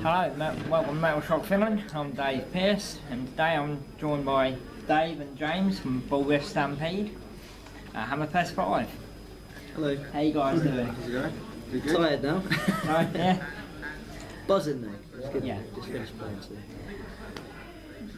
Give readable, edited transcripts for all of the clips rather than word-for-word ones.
Hello, welcome to Metal Shock Finland. I'm Dave Pearce, and today I'm joined by Dave and James from Riff Stampede at Hammerfest 5. Hello. How you guys doing? How's it going? You good? Tired now. Right, yeah. Buzzing though. It's good. Yeah. Just finished playing. So.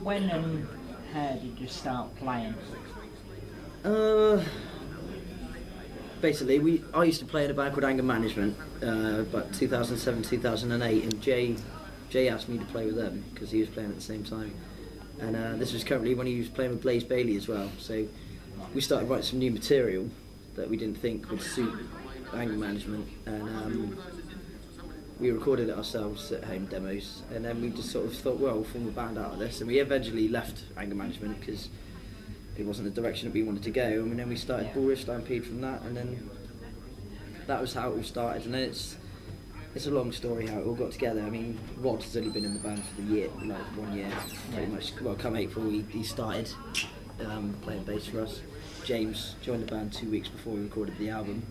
When and how did you start playing? Basically, I used to play in a band called Anger Management, about 2007, 2008, and Jay asked me to play with them because he was playing at the same time. And this was currently when he was playing with Blaze Bailey as well. So we started writing some new material that we didn't think would suit Anger Management, and we recorded it ourselves at home demos. And then we just sort of thought, well, we'll form a band out of this. And we eventually left Anger Management because it wasn't the direction that we wanted to go, and then we started Riff Stampede from that, and then that was how it all started. And then it's a long story how it all got together. I mean, Rod has only been in the band for the year, like 1 year, pretty much. Well, come April he started playing bass for us. James joined the band 2 weeks before we recorded the album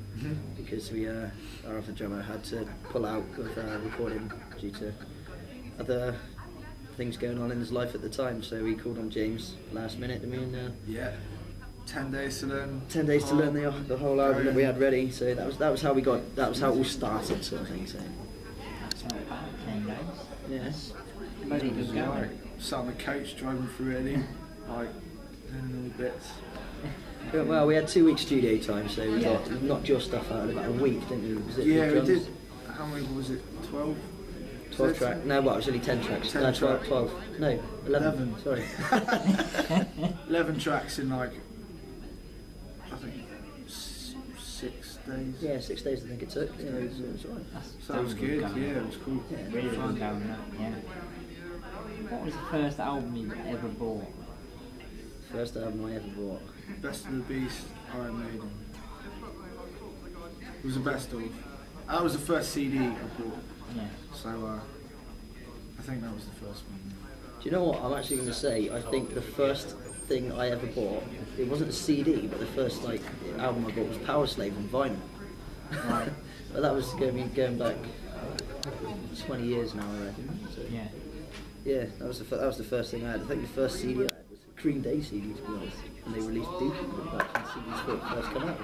because our other drummer had to pull out of recording due to other things going on in his life at the time, so we called on James last minute. 10 days to learn. 10 days to learn the whole album that we had ready. So that was how it all started, sort of thing. So That's not bad, 10 days. yes, Bloody good going. Sat on the coach driving through Eddie, like doing all bits. well, we had 2 weeks studio time, so we knocked your stuff out in about a week, didn't we? Was it Yeah, the we drums? did. How many was it? 12? 12 tracks. No, well, it was only 10 tracks. 10 no, 12, tracks. 12. No, 11. Sorry. 11 tracks in like, I think, 6 days. Yeah, 6 days I think it took. Yeah, it was alright. So that was good. Yeah, it was cool. Yeah. Really good Fun. going, yeah. What was the first album you ever bought? First album I ever bought. Best of the Beast, Iron Maiden. It was the best of. That was the first CD I bought. Yeah. So I think that was the first one. Do you know what I'm actually going to say? I think the first thing I ever bought, it wasn't a CD, but the first album I bought was Power Slave on vinyl. Right. But that was going back 20 years now, I reckon. So, Yeah. yeah, that was the first thing I had. I think the first CD I had was a Green Day CD, to be honest, and they released Dookie back when CDs first come out.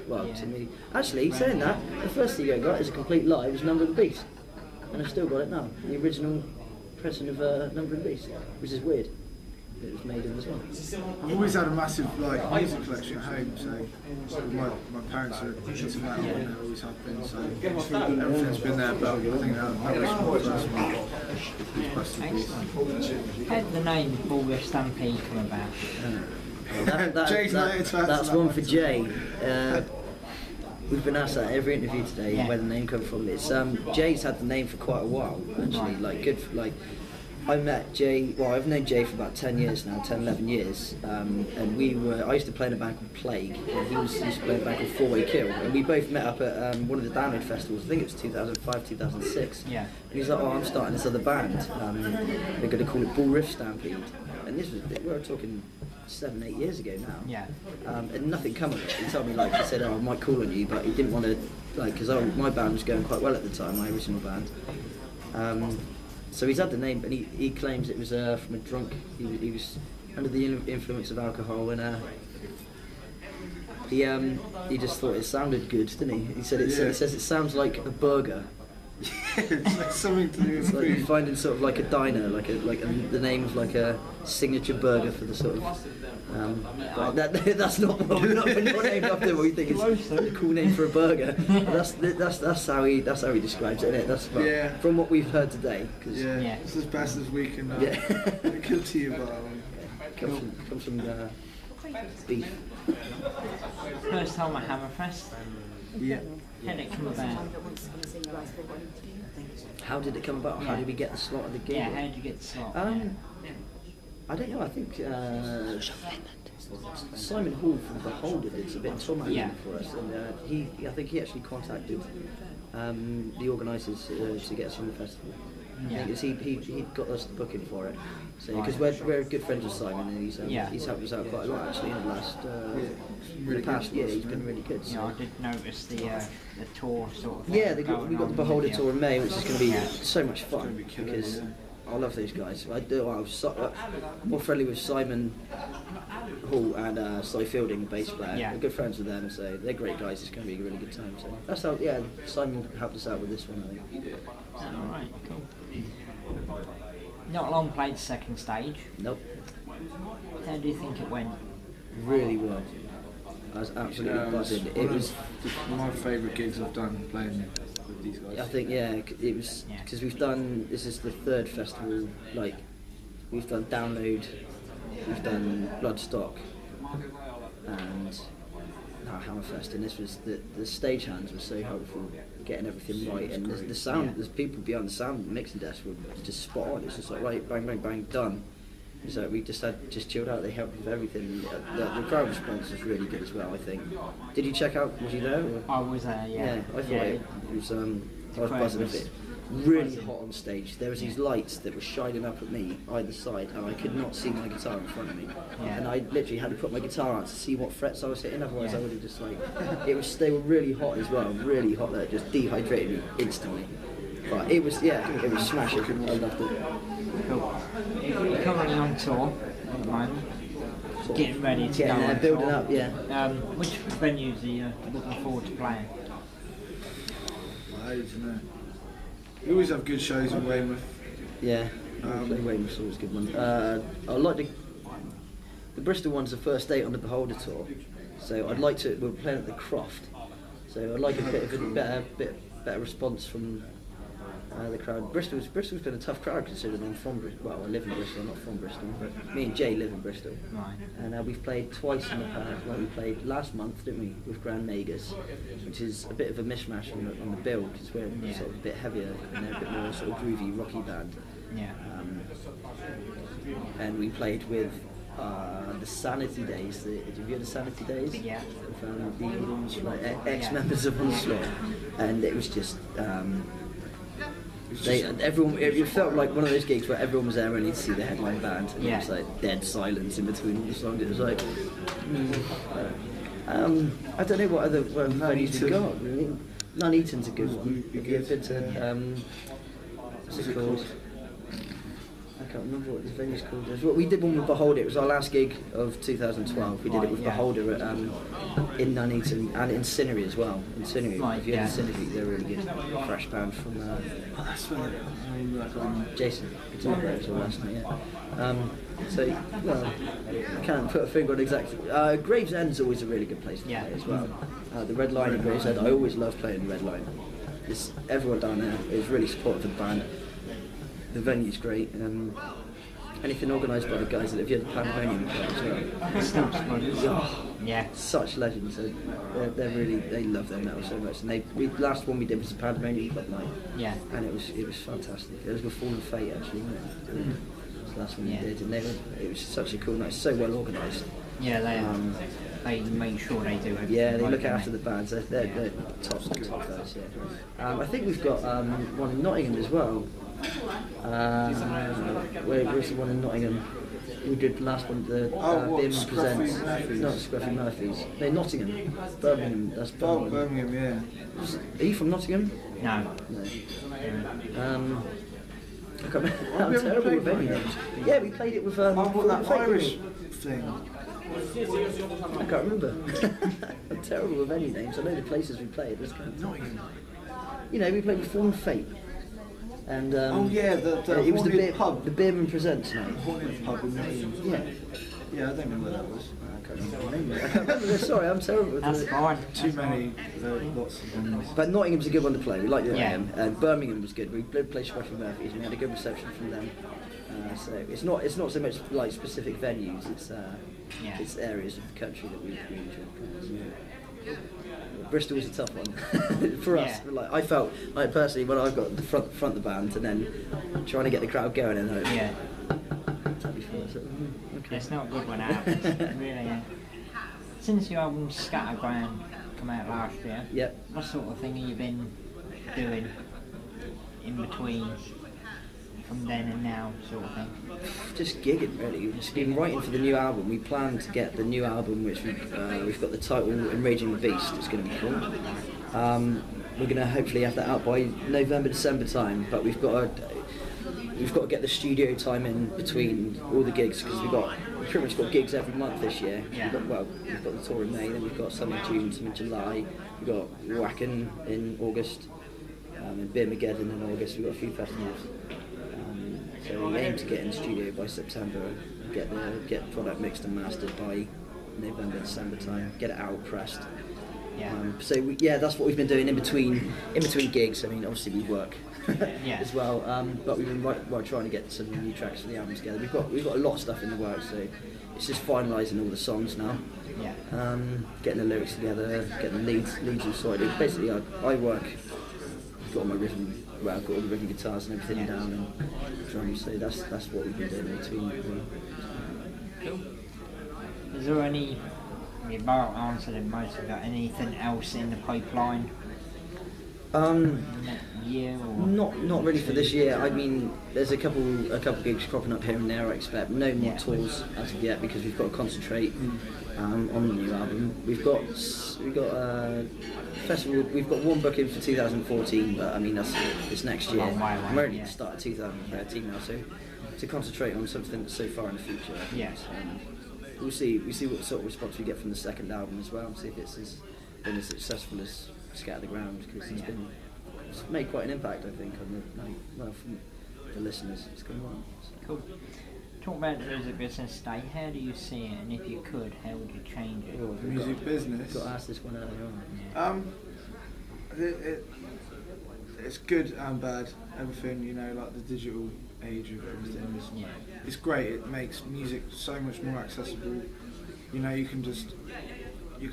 Well, Yeah. to me, actually, saying that, the first CD I got is a complete lie. It was Number of the Beast, and I've still got it now. The original pressing of Number of the Beast, which is weird. It was made in as well. I've always had a massive music collection at home, so my parents are into metal and they always have been, so everything's been there, but I think that was the first one. Excellent. How did the name Riff Stampede come about? That's one for Jay. We've been asked that every interview today where the name comes from. It's Jay's had the name for quite a while actually. I met Jay. Well, I've known Jay for about 10 years now, 10, 11 years, and I used to play in a band called Plague, and he used to play in a band called Four Way Kill, and we both met up at one of the download festivals. I think it was 2005, 2006. Yeah. And he was like, "Oh, I'm starting this other band. They're going to call it Riff Stampede," and we were talking 7, 8 years ago now. Yeah. And nothing come of it. He told me he said, "Oh, I might call on you," but he didn't want to because my band was going quite well at the time, my original band. So he's had the name, but he claims it was from a drunk. He was under the influence of alcohol, and he just thought it sounded good, didn't he? He said it says it sounds like a burger. It's like something to do with It's like food. finding sort of like a diner, the name of like a signature burger for the sort of. But that's not what we're not named after what we think is a cool name for a burger. But that's how he describes it. Innit? That's from what we've heard today. Yeah, it's as best as we can give to you, but Comes from beef. First time at Hammerfest? yeah. How did it come about? How did it come about? How did we get the slot of the gig? Yeah, how did you get the slot? I don't know. I think Simon Hall from The Holder did a bit of tour management for us, and I think he actually contacted the organisers to get us on the festival. Yeah. Because he got us the booking for it. So because Right. we're good friends with Simon, and he's helped us out quite a lot actually in the last the past year. He's been really good. So. Yeah, I did notice the tour sort of thing. Yeah, we got going the on Beholder with you. tour in May, which is going to be Yeah. so much fun be killer, because yeah. I love those guys. I was more friendly with Simon Hall and Cy Fielding, the bass player. Yeah. We're good friends with them, so they're great guys. It's going to be a really good time. So that's how. Yeah, Simon helped us out with this one, I think. Alright, cool. Not long played the second stage. Nope, How do you think it went? really well. I was absolutely buzzing. It was. my favourite gigs I've done playing with these guys. I think it was Yeah. because we've done. This is the third festival. Like we've done Download, we've done Bloodstock, and now Hammerfest. And this was the stagehands were so helpful getting everything right. And the sound, Yeah. there's people behind the sound mixing desk were just spot on. It's just like right, bang, bang, bang, done. So we just chilled out. They helped with everything. The crowd response was really good as well. I think. Did you check out? Was you there? Or? I was there, yeah. I thought it was. I was crowd buzzing a was bit. Really buzzing. hot on stage. There was these lights that were shining up at me either side, and I could not see my guitar in front of me. Yeah. And I literally had to put my guitar out to see what frets I was hitting. Otherwise, Yeah. I would have just like. It was. They were really hot as well. Really hot. That just dehydrated me instantly. But it was. Yeah. It was smashing. I loved it. Cool. You're currently on tour at the moment. Getting ready to Getting go there, on building tour. up. Yeah. Which venues are you looking forward to playing? Loads, isn't it? We always have good shows in Weymouth. Yeah, Weymouth's always a good one. I like the Bristol one's the first date on the Beholder tour, so I'd like to. We're playing at the Croft, so I'd like a bit of a better response from the crowd. Bristol's been a tough crowd considering I'm from Bristol. Well, I live in Bristol, I'm not from Bristol, but me and Jay live in Bristol. Right. And we've played twice in the past. Well, we played last month, didn't we, with Grand Nagas, which is a bit of a mishmash on the bill because we're Yeah. sort of a bit heavier and they're a bit more sort of groovy, rocky band. Yeah. And we played with the Sanity Days. Have you heard of Sanity Days? Yeah. The like, ex-members of Onslaught, and it was just. Everyone. It felt like one of those gigs where everyone was there ready to see the headline band, and Yeah. it was like dead silence in between all the songs. It was like, I don't know what other venues we've got. Really, Nuneaton's a good one. Have you been to? What's it called? I can't remember what this venue's called. We did one with Beholder. It was our last gig of 2012. We did it with Yeah. Beholder at, in Nuneaton and Incinery as well. Incinery. Right, If you had yeah. Incinery, they're really good. Fresh band from That's when I remember that one. Jason. Guitar player was last night. Yeah. So well, I can't put a finger on exactly. Gravesend's always a really good place to Yeah. play as well. The Red Line in Gravesend. I always love playing the Red Line. Everyone down there is really supportive of the band. The venue's great. Anything organised by the guys that have had the Pandemonium as well. Oh, Yeah. such legends. They're really, they love their metal so much. And last one we did was the Pandemonium Club night. Yeah. And it was fantastic. It was with Fallen Fate actually, wasn't it? It was the last one Yeah. we did, and it was such a cool night. So well organised. Yeah, they make sure they do everything. Yeah, they right, look don't after the bands. They're top guys. Yeah. I think we've got one in Nottingham as well. Where's the one in Nottingham? We did the last one, the what, Beerman Scruffy Presents. Murphys? Not Scruffy Murphys. No, Nottingham. Birmingham. That's Oh, Birmingham. Birmingham, Are you from Nottingham? No. No. I can't remember. we I'm haven't terrible played with venue one. names. Yeah, we played it with Oh, what, Fallen that Fate, Irish didn't thing. we? I can't remember. I'm terrible with venue names. I know the places we played. Nottingham. You know, we played with Fallen Fate. And Oh yeah, the it was the Haunted pub. The Beerman Presents night. Haunted pub in Nottingham. Yeah. Yeah, I don't remember where that was. I can't remember the name. I can't remember this. Sorry, I'm terrible with That's it. fine. Too many, lots of ones. But Nottingham's a good one to play. We like Nottingham. Yeah. And Birmingham was good. We did play Scruffy Murphys. We had a good reception from them. So it's not so much like specific venues. It's areas of the country that we enjoy. Bristol was a tough one for us. Yeah. Like I felt like personally when I got the front the band and then trying to get the crowd going and Yeah. okay. It's not a good one out. Really. Yeah. Since your album Scatterground came out last year, Yep. what sort of thing have you been doing in between from then and now, sort of thing? Just gigging really. We've just been writing for the new album. We plan to get the new album, which we've got the title Enraging the Beast. It's going to be cool. We're going to hopefully have that out by November, December time. But we've got to get the studio time in between all the gigs, because we've pretty much got gigs every month this year. Yeah. We've got the tour in May, then we've got some in June, some in July. We've got Wacken in August, and Birmageddon in August. We've got a few festivals. So we aim to get in the studio by September, get the product mixed and mastered by November, December time, get it out, pressed. Yeah. That's what we've been doing in between gigs. I mean, obviously we work Yeah. as well, but we've been trying to get some new tracks for the album together. We've got a lot of stuff in the works, so it's just finalising all the songs now. Yeah. Getting the lyrics together, getting the leads all sorted. Basically, I work. Got all my rhythm. Well, I've got all the rhythm guitars and everything down, and drums. So that's what we've been doing in between. Cool. Is there any? You've about answered it most of that. Anything else in the pipeline? Year or Not really for this year. I mean, there's a couple gigs cropping up here and there. I expect no more tours as of yet, because we've got to concentrate on the new album. We've got a festival. We've got one booking for 2014, but I mean it's next year. We're only at the start of 2013 now, so to concentrate on something that's so far in the future. Yes. We'll see what sort of response we get from the second album as well, and see if it's been as successful as Scatter the Ground, because it's made quite an impact, I think, on from the listeners. It's going well. So. Cool. Talk about it as a business day. How do you see it, and if you could, how would you change it? Oh, Music business. Got to ask this one earlier on. It's good and bad. Everything, like the digital age of everything it's great. It makes music so much more accessible. You can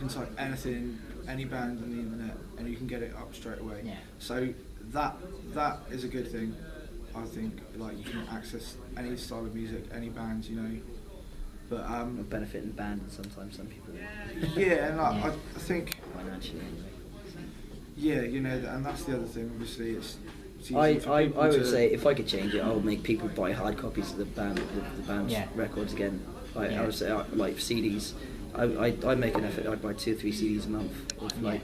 type anything, any band on the internet, and you can get it up straight away. Yeah. So that is a good thing. I think you can access any style of music, any bands, But benefiting the band, and sometimes some people. Yeah, and I think financially anyway. Yeah, and that's the other thing. Obviously, it's easy I for people would say if I could change it, I would make people buy hard copies of the band's records again. I would say like CDs. I make an effort. I'd buy 2 or 3 CDs a month of like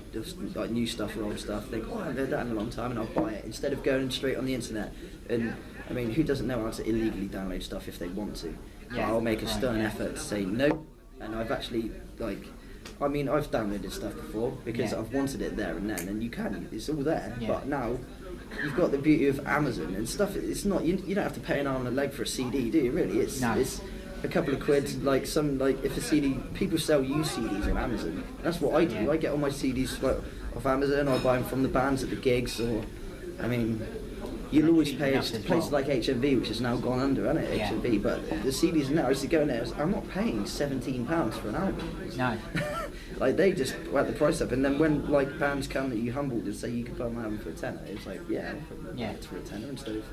new stuff or old stuff. Think, I haven't heard that in a long time, and I'll buy it instead of going straight on the internet. And I mean, who doesn't know how to illegally download stuff if they want to? But I'll make a stern effort to say no. And I've actually I've downloaded stuff before because I've wanted it there and then, and you can. It's all there. Yeah. But now you've got the beauty of Amazon and stuff. It's not you don't have to pay an arm and a leg for a CD, do you? Really, it's a couple of quid. If a CD, people sell used CDs on Amazon. That's what I do. Yeah. I get all my CDs off Amazon. I buy them from the bands at the gigs, you'll always pay places like HMV, which has now gone under, hasn't it? Yeah. HMV, but the CDs now, I used to go in there, I'm not paying £17 for an album. No. They just whack the price up, and then when bands come that you humbled and say you can buy my album for a tenner, it's like, it's for a tenner instead of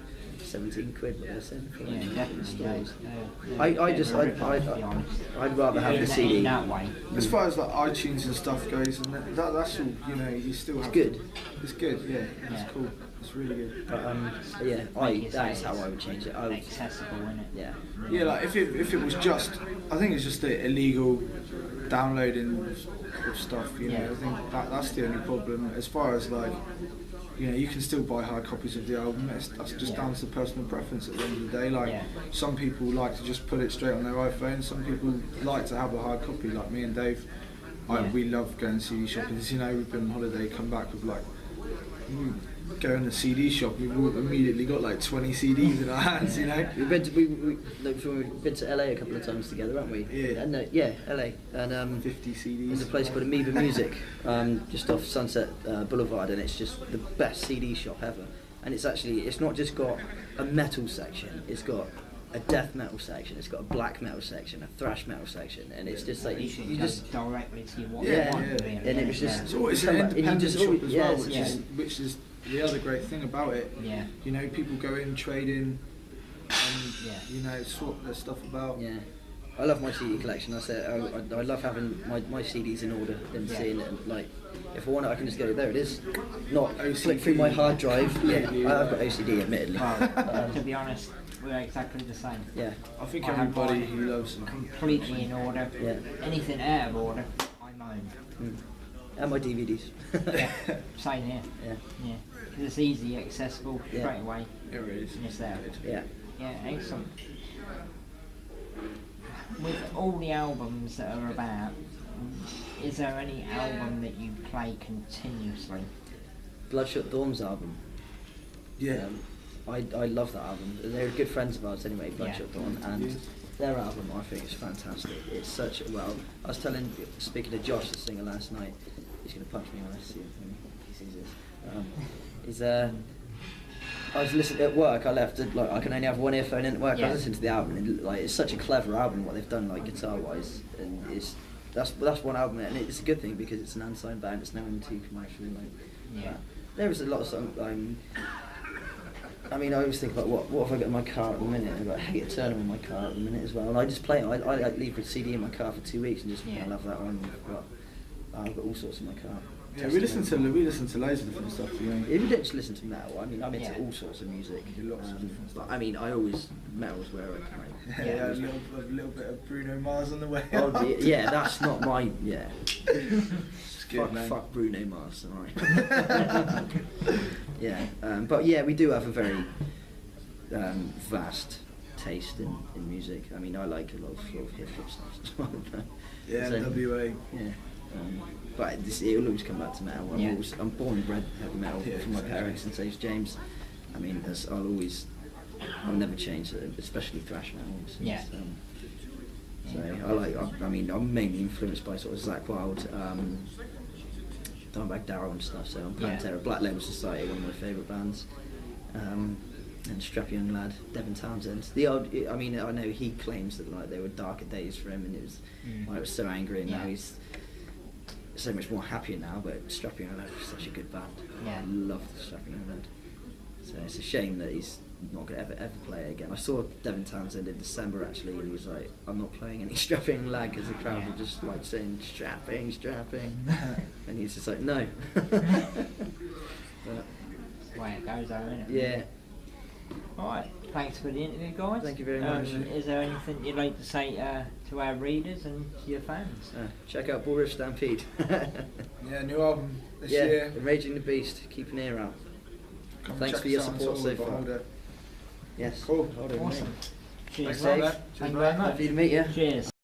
17 quid, what they're saying for definitely. I'd rather have the CD. That way. As far as iTunes and stuff goes, and that's all, you still have. It's good. It's good, it's cool. It's really good. But that's how I would change it. Accessible, isn't it? Yeah. Yeah, if it was just, I think it's just the illegal downloading of stuff. I think that's the only problem. As far as you can still buy hard copies of the album. That's just down to personal preference at the end of the day. Some people like to just put it straight on their iPhone. Some people like to have a hard copy, like me and Dave. We love going CD shopping. We've been on holiday, come back with go in the CD shop. We've immediately got 20 CDs in our hands. We've been to LA a couple of times together, haven't we? Yeah. LA, and 50 CDs. There's a place called Amoeba Music, just off Sunset Boulevard, and it's just the best CD shop ever. And it's not just got a metal section. It's got a death metal section. It's got a black metal section, a thrash metal section, and it's just you just directly see what you want. And it was just it's an independent shop as well, which is the other great thing about it. People go in, trade in, and swap their stuff about. I love my CD collection. I said I love having my CDs in order and seeing it. Like, if I want it, I can just go, there it is. Not flick through my hard drive. Yeah, I've got OCD, admittedly. Well, to be honest, we're exactly the same. Yeah. I think everybody who loves them. Completely in order. Yeah. Anything out of order, I moan. And my DVDs. Yeah, same here. Yeah. Yeah. 'Cause it's easy, accessible, straight away. It really is. And it's there. Yeah. Yeah, excellent. With all the albums that are about, is there any album that you play continuously? Bloodshot Dawn's album. Yeah. I love that album. They're good friends of ours anyway, Bloodshot Dawn, and their album I think is fantastic. It's such I was speaking to Josh, the singer, last night. He's going to punch me when I see him. He sees this. I was listening at work. I left it, like I can only have one earphone in at work. I was listening to the album, and like it's such a clever album what they've done, like guitar wise, and that's one album, and it's a good thing because it's an unsigned band. It's no too commercial. There was a lot of songs. I mean, I always think about what have I got in my car at the minute. I've got Hate Eternal in my car at the minute as well, and I just play it. I leave a CD in my car for 2 weeks and just I love that one. I've got all sorts in my car. Yeah, we listen to loads of different stuff. Yeah, we don't just listen to metal. I mean, I'm into all sorts of music. Lots of different stuff. I mean, I always metal's where I can. Yeah, a little bit of Bruno Mars on the way. Yeah, that's not my Good, fuck Bruno Mars, alright. Yeah, but yeah, we do have a very vast taste in music. I mean, I like a lot of sort of hip hop stuff as well. Yeah, NWA. Yeah. But it'll always come back to metal. I'm born and bred heavy metal from my parents and St. James. I mean, I'll never change it, especially thrash metal. I'm mainly influenced by sort of Zakk Wylde, Dimebag Darrell and stuff. So I'm Pantera, Black Label Society, one of my favourite bands, and Strappy Young Lad, Devin Townsend. I know he claims that like they were darker days for him, and it was I was so angry, and now he's so much more happier now. But Strappy Young Lad was such a good band. I love Strappy Young Lad. So it's a shame that he's not going to ever play it again. I saw Devin Townsend in December actually, and he was like, "I'm not playing any Strapping Lad," because the crowd were just like saying strapping, and he's just like, "No." But, That's the way it goes, though, isn't it? yeah. Alright, thanks for the interview, guys. Thank you very much. Is there anything you'd like to say to our readers and to your fans? Check out Riff Stampede. Yeah, new album this year. Raging the Beast. Keep an ear out. Thanks for your support so far. Yes. Cool. Awesome. Cheers, Thanks, Thank you very much. Happy to meet you. Cheers.